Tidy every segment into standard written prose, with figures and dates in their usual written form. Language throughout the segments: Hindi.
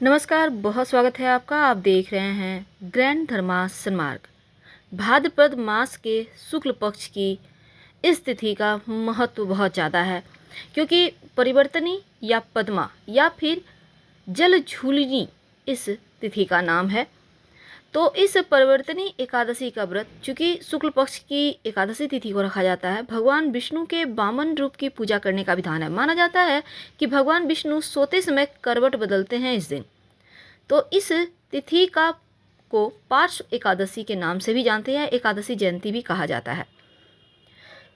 नमस्कार, बहुत स्वागत है आपका। आप देख रहे हैं ग्रैंड धर्मास सन्मार्ग। भाद्रपद मास के शुक्ल पक्ष की इस तिथि का महत्व बहुत ज़्यादा है, क्योंकि परिवर्तनी या पद्मा या फिर जलझूलनी इस तिथि का नाम है। तो इस परिवर्तनी एकादशी का व्रत, चूँकि शुक्ल पक्ष की एकादशी तिथि को रखा जाता है, भगवान विष्णु के वामन रूप की पूजा करने का विधान है। माना जाता है कि भगवान विष्णु सोते समय करवट बदलते हैं इस दिन। तो इस तिथि का को पार्श्व एकादशी के नाम से भी जानते हैं, एकादशी जयंती भी कहा जाता है।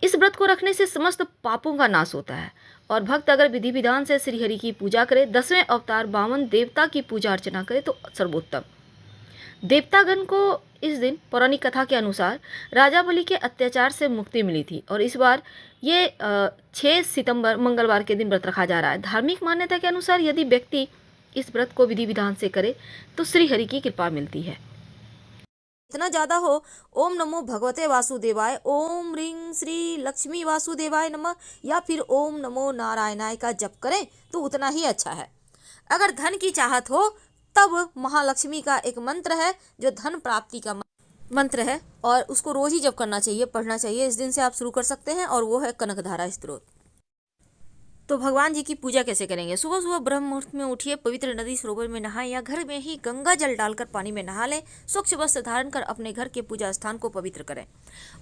इस व्रत को रखने से समस्त पापों का नाश होता है और भक्त अगर विधि विधान से श्रीहरि की पूजा करे, 10वें अवतार वामन देवता की पूजा अर्चना करे तो सर्वोत्तम। देवतागण को इस दिन पौराणिक कथा के अनुसार राजा बलि के अत्याचार से मुक्ति मिली थी और इस बार ये 6 सितंबर मंगलवार के दिन व्रत रखा जा रहा है। धार्मिक मान्यता के अनुसार यदि व्यक्ति इस व्रत को विधि विधान से करे तो श्री हरि की कृपा मिलती है। इतना ज़्यादा हो, ओम नमो भगवते वासुदेवाय, ओम ह्रीं श्री लक्ष्मी वासुदेवाय नमः या फिर ओम नमो नारायणाय का जप करें तो उतना ही अच्छा है। अगर धन की चाहत हो तब महालक्ष्मी का एक मंत्र है जो धन प्राप्ति का मंत्र है और उसको रोज ही जप करना चाहिए, पढ़ना चाहिए। इस दिन से आप शुरू कर सकते हैं और वो है कनकधारा स्तोत्र। तो भगवान जी की पूजा कैसे करेंगे? सुबह सुबह ब्रह्म मुहूर्त में उठिए, पवित्र नदी सरोवर में नहाएं या घर में ही गंगा जल डालकर पानी में नहा लें। स्वच्छ वस्त्र धारण कर अपने घर के पूजा स्थान को पवित्र करें।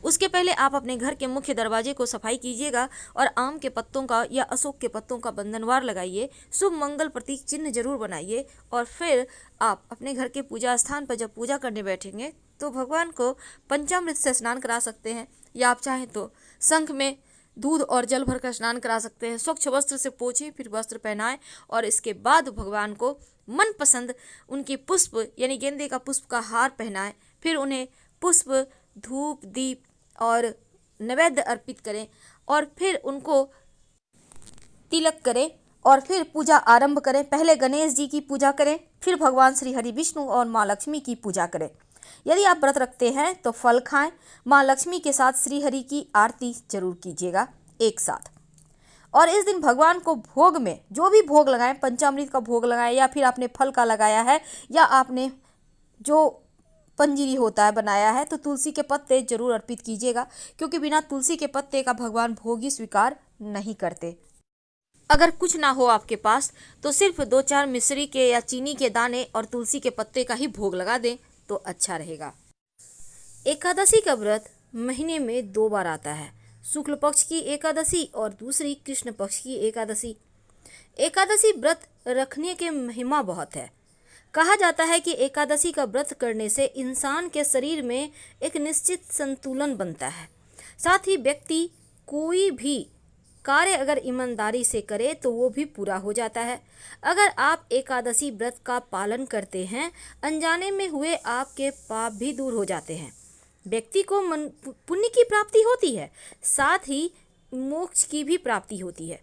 उसके पहले आप अपने घर के मुख्य दरवाजे को सफाई कीजिएगा और आम के पत्तों का या अशोक के पत्तों का बंधनवार लगाइए। शुभ मंगल प्रतीक चिन्ह जरूर बनाइए और फिर आप अपने घर के पूजा स्थान पर जब पूजा करने बैठेंगे तो भगवान को पंचामृत से स्नान करा सकते हैं या आप चाहें तो शंख में दूध और जल भरकर स्नान करा सकते हैं। स्वच्छ वस्त्र से पोछें, फिर वस्त्र पहनाएं और इसके बाद भगवान को मनपसंद उनकी पुष्प यानी गेंदे का पुष्प का हार पहनाएं। फिर उन्हें पुष्प, धूप, दीप और नैवेद्य अर्पित करें और फिर उनको तिलक करें और फिर पूजा आरंभ करें। पहले गणेश जी की पूजा करें, फिर भगवान श्री हरि विष्णु और माँ लक्ष्मी की पूजा करें। यदि आप व्रत रखते हैं तो फल खाएं। माँ लक्ष्मी के साथ श्री हरि की आरती जरूर कीजिएगा एक साथ। और इस दिन भगवान को भोग में जो भी भोग लगाएं, पंचामृत का भोग लगाएं या फिर आपने फल का लगाया है या आपने जो पंजीरी होता है बनाया है तो तुलसी के पत्ते जरूर अर्पित कीजिएगा, क्योंकि बिना तुलसी के पत्ते का भगवान भोग ही स्वीकार नहीं करते। अगर कुछ ना हो आपके पास तो सिर्फ 2-4 मिश्री के या चीनी के दाने और तुलसी के पत्ते का ही भोग लगा दें तो अच्छा रहेगा। एकादशी का व्रत महीने में 2 बार आता है, शुक्ल पक्ष की एकादशी और दूसरी कृष्ण पक्ष की एकादशी। एकादशी व्रत रखने के महिमा बहुत है। कहा जाता है कि एकादशी का व्रत करने से इंसान के शरीर में एक निश्चित संतुलन बनता है। साथ ही व्यक्ति कोई भी कार्य अगर ईमानदारी से करे तो वो भी पूरा हो जाता है। अगर आप एकादशी व्रत का पालन करते हैं, अनजाने में हुए आपके पाप भी दूर हो जाते हैं। व्यक्ति को पुण्य की प्राप्ति होती है, साथ ही मोक्ष की भी प्राप्ति होती है।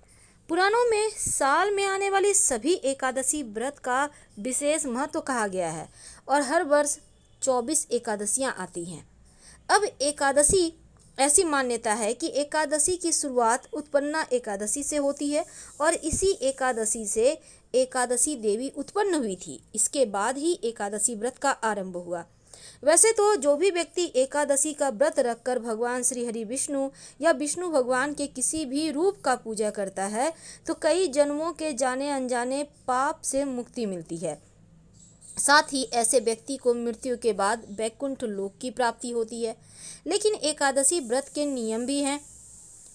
पुराणों में साल में आने वाली सभी एकादशी व्रत का विशेष महत्व कहा गया है और हर वर्ष 24 एकादशियां आती हैं। अब एकादशी ऐसी मान्यता है कि एकादशी की शुरुआत उत्पन्ना एकादशी से होती है और इसी एकादशी से एकादशी देवी उत्पन्न हुई थी। इसके बाद ही एकादशी व्रत का आरंभ हुआ। वैसे तो जो भी व्यक्ति एकादशी का व्रत रखकर भगवान श्री हरि विष्णु या विष्णु भगवान के किसी भी रूप का पूजा करता है तो कई जन्मों के जाने अनजाने पाप से मुक्ति मिलती है। साथ ही ऐसे व्यक्ति को मृत्यु के बाद वैकुंठ लोक की प्राप्ति होती है। लेकिन एकादशी व्रत के नियम भी हैं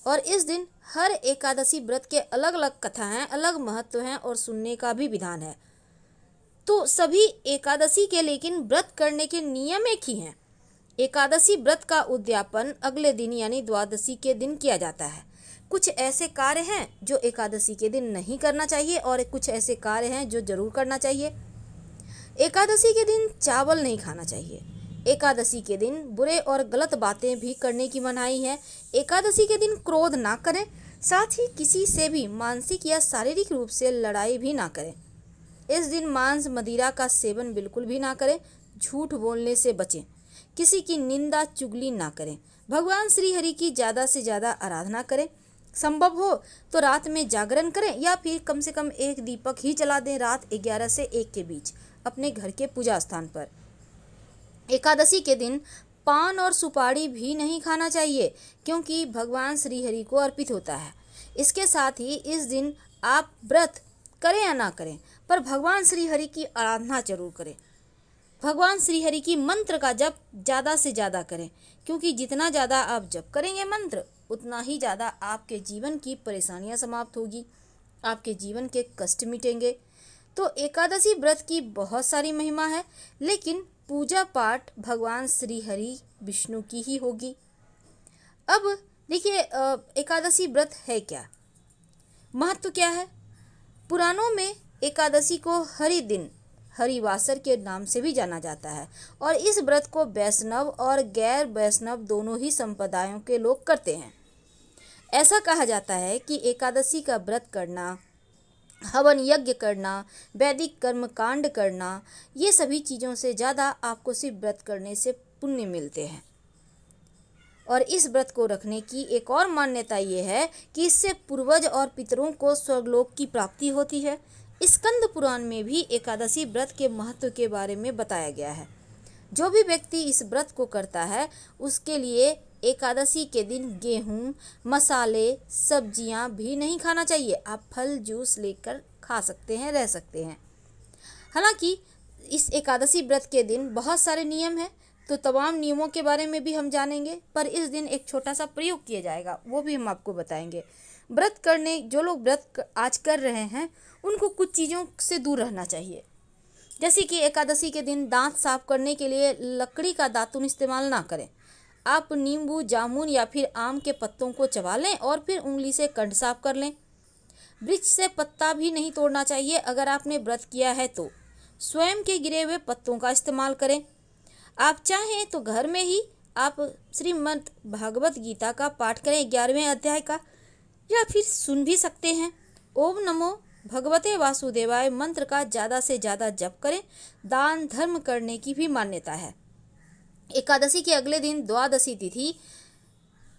और इस दिन हर एकादशी व्रत के अलग अलग कथा हैं, अलग महत्व हैं और सुनने का भी विधान है। तो सभी एकादशी के लेकिन व्रत करने के नियम एक ही हैं। एकादशी व्रत का उद्यापन अगले दिन यानी द्वादशी के दिन किया जाता है। कुछ ऐसे कार्य हैं जो एकादशी के दिन नहीं करना चाहिए और कुछ ऐसे कार्य हैं जो जरूर करना चाहिए। एकादशी के दिन चावल नहीं खाना चाहिए। एकादशी के दिन बुरे और गलत बातें भी करने की मनाही है। एकादशी के दिन क्रोध ना करें, साथ ही किसी से भी मानसिक या शारीरिक रूप से लड़ाई भी ना करें। इस दिन मांस मदिरा का सेवन बिल्कुल भी ना करें। झूठ बोलने से बचें। किसी की निंदा चुगली ना करें। भगवान श्री हरि की ज़्यादा से ज़्यादा आराधना करें। संभव हो तो रात में जागरण करें या फिर कम से कम एक दीपक ही जला दें रात 11 से 1 के बीच अपने घर के पूजा स्थान पर। एकादशी के दिन पान और सुपारी भी नहीं खाना चाहिए क्योंकि भगवान श्री हरि को अर्पित होता है। इसके साथ ही इस दिन आप व्रत करें या ना करें पर भगवान श्री हरि की आराधना जरूर करें। भगवान श्री हरि की मंत्र का जप ज़्यादा से ज़्यादा करें क्योंकि जितना ज़्यादा आप जप करेंगे मंत्र उतना ही ज़्यादा आपके जीवन की परेशानियां समाप्त होगी, आपके जीवन के कष्ट मिटेंगे। तो एकादशी व्रत की बहुत सारी महिमा है, लेकिन पूजा पाठ भगवान श्री हरि विष्णु की ही होगी। अब देखिए एकादशी व्रत है क्या, महत्व क्या है। पुराणों में एकादशी को हरि दिन हरिवासर के नाम से भी जाना जाता है और इस व्रत को वैष्णव और गैर वैष्णव दोनों ही संप्रदायों के लोग करते हैं। ऐसा कहा जाता है कि एकादशी का व्रत करना, हवन यज्ञ करना, वैदिक कर्म कांड करना, ये सभी चीज़ों से ज़्यादा आपको सिर्फ व्रत करने से पुण्य मिलते हैं। और इस व्रत को रखने की एक और मान्यता ये है कि इससे पूर्वज और पितरों को स्वर्गलोक की प्राप्ति होती है। स्कंद पुराण में भी एकादशी व्रत के महत्व के बारे में बताया गया है। जो भी व्यक्ति इस व्रत को करता है उसके लिए एकादशी के दिन गेहूं, मसाले, सब्जियां भी नहीं खाना चाहिए। आप फल जूस लेकर खा सकते हैं, रह सकते हैं। हालांकि इस एकादशी व्रत के दिन बहुत सारे नियम हैं, तो तमाम नियमों के बारे में भी हम जानेंगे, पर इस दिन एक छोटा सा प्रयोग किया जाएगा वो भी हम आपको बताएंगे। व्रत करने जो लोग व्रत आज कर रहे हैं उनको कुछ चीज़ों से दूर रहना चाहिए, जैसे कि एकादशी के दिन दांत साफ करने के लिए लकड़ी का दातुन इस्तेमाल ना करें। आप नींबू, जामुन या फिर आम के पत्तों को चबा लें और फिर उंगली से कंठ साफ कर लें। वृक्ष से पत्ता भी नहीं तोड़ना चाहिए। अगर आपने व्रत किया है तो स्वयं के गिरे हुए पत्तों का इस्तेमाल करें। आप चाहें तो घर में ही आप श्रीमद् भागवत गीता का पाठ करें 11वें अध्याय का, या फिर सुन भी सकते हैं। ओम नमो भगवते वासुदेवाय मंत्र का ज़्यादा से ज़्यादा जप करें। दान धर्म करने की भी मान्यता है। एकादशी के अगले दिन द्वादशी तिथि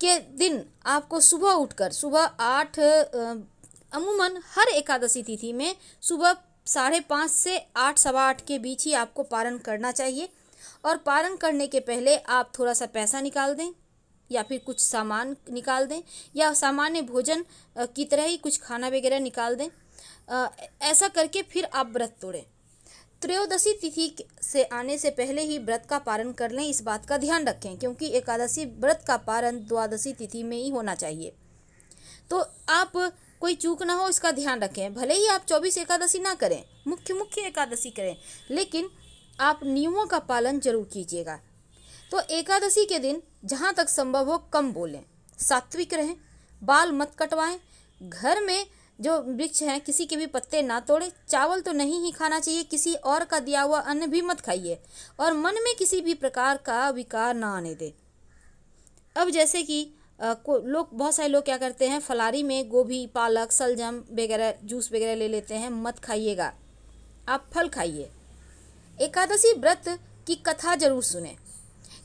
के दिन आपको सुबह उठकर सुबह 8 अमूमन हर एकादशी तिथि में सुबह 5:30 से 8, सवा 8 के बीच ही आपको पारण करना चाहिए। और पारण करने के पहले आप थोड़ा सा पैसा निकाल दें या फिर कुछ सामान निकाल दें या सामान्य भोजन की तरह ही कुछ खाना वगैरह निकाल दें। ऐसा करके फिर आप व्रत तोड़ें। त्रयोदशी तिथि से आने से पहले ही व्रत का पारण कर लें, इस बात का ध्यान रखें क्योंकि एकादशी व्रत का पारण द्वादशी तिथि में ही होना चाहिए। तो आप कोई चूक ना हो इसका ध्यान रखें। भले ही आप 24 एकादशी ना करें, मुख्य एकादशी करें, लेकिन आप नियमों का पालन जरूर कीजिएगा। तो एकादशी के दिन जहाँ तक संभव हो कम बोलें, सात्विक रहें, बाल मत कटवाएं, घर में जो वृक्ष हैं किसी के भी पत्ते ना तोड़ें, चावल तो नहीं ही खाना चाहिए, किसी और का दिया हुआ अन्न भी मत खाइए और मन में किसी भी प्रकार का विकार ना आने दें। अब जैसे कि बहुत सारे लोग क्या करते हैं, फलारी में गोभी, पालक, सलजम वगैरह जूस वगैरह ले लेते हैं, मत खाइएगा, आप फल खाइए। एकादशी व्रत की कथा जरूर सुने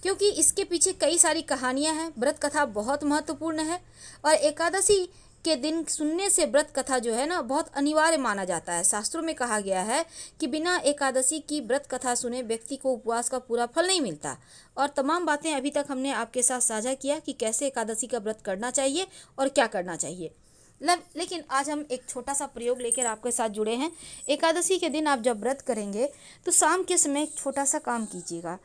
क्योंकि इसके पीछे कई सारी कहानियां हैं। व्रत कथा बहुत महत्वपूर्ण है और एकादशी के दिन सुनने से व्रत कथा जो है ना बहुत अनिवार्य माना जाता है। शास्त्रों में कहा गया है कि बिना एकादशी की व्रत कथा सुने व्यक्ति को उपवास का पूरा फल नहीं मिलता। और तमाम बातें अभी तक हमने आपके साथ साझा किया कि कैसे एकादशी का व्रत करना चाहिए और क्या करना चाहिए। लेकिन आज हम एक छोटा सा प्रयोग लेकर आपके साथ जुड़े हैं। एकादशी के दिन आप जब व्रत करेंगे तो शाम के समय एक छोटा सा काम कीजिएगा।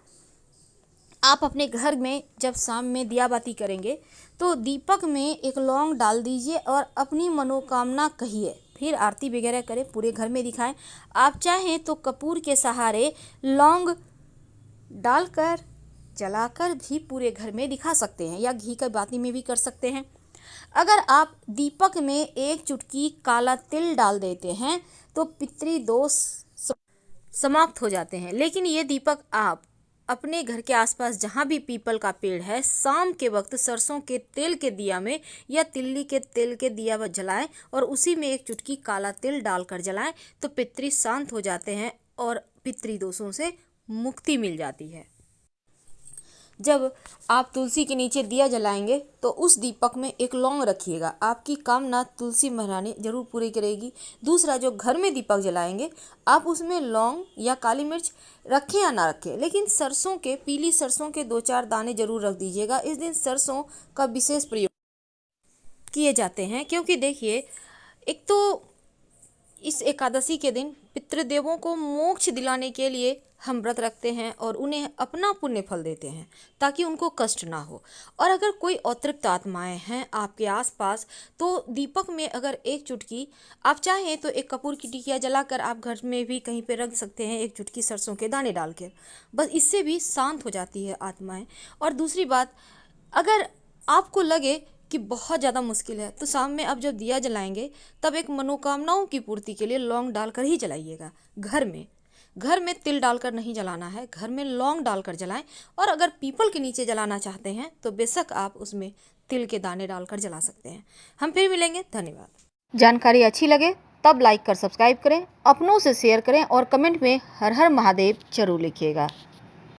आप अपने घर में जब शाम में दिया बाती करेंगे तो दीपक में एक लौंग डाल दीजिए और अपनी मनोकामना कहिए, फिर आरती वगैरह करें, पूरे घर में दिखाएं। आप चाहें तो कपूर के सहारे लौंग डालकर जलाकर भी पूरे घर में दिखा सकते हैं या घी की बाती में भी कर सकते हैं। अगर आप दीपक में एक चुटकी काला तिल डाल देते हैं तो पितृदोष समाप्त हो जाते हैं। लेकिन ये दीपक आप अपने घर के आसपास जहाँ भी पीपल का पेड़ है शाम के वक्त सरसों के तेल के दिया में या तिल्ली के तेल के दिया में जलाएं और उसी में एक चुटकी काला तिल डालकर जलाएं तो पितृ शांत हो जाते हैं और पितृदोषों से मुक्ति मिल जाती है। जब आप तुलसी के नीचे दिया जलाएंगे तो उस दीपक में एक लौंग रखिएगा, आपकी कामना तुलसी महारानी जरूर पूरी करेगी। दूसरा, जो घर में दीपक जलाएंगे आप उसमें लौंग या काली मिर्च रखें या ना रखें, लेकिन सरसों के, पीली सरसों के 2-4 दाने जरूर रख दीजिएगा। इस दिन सरसों का विशेष प्रयोग किए जाते हैं, क्योंकि देखिए, एक तो इस एकादशी के दिन पितृदेवों को मोक्ष दिलाने के लिए हम व्रत रखते हैं और उन्हें अपना पुण्य फल देते हैं ताकि उनको कष्ट ना हो। और अगर कोई अतृप्त आत्माएं हैं आपके आसपास तो दीपक में अगर एक चुटकी, आप चाहें तो एक कपूर की टिकिया जलाकर आप घर में भी कहीं पे रख सकते हैं, एक चुटकी सरसों के दाने डाल के, बस इससे भी शांत हो जाती है आत्माएं। और दूसरी बात, अगर आपको लगे कि बहुत ज़्यादा मुश्किल है तो शाम में आप जब दिया जलाएंगे तब एक मनोकामनाओं की पूर्ति के लिए लौंग डालकर ही जलाइएगा। घर में तिल डालकर नहीं जलाना है, घर में लौंग डालकर जलाएं। और अगर पीपल के नीचे जलाना चाहते हैं तो बेशक आप उसमें तिल के दाने डालकर जला सकते हैं। हम फिर मिलेंगे, धन्यवाद। जानकारी अच्छी लगे तब लाइक कर सब्सक्राइब करें, अपनों से शेयर करें और कमेंट में हर हर महादेव जरूर लिखिएगा।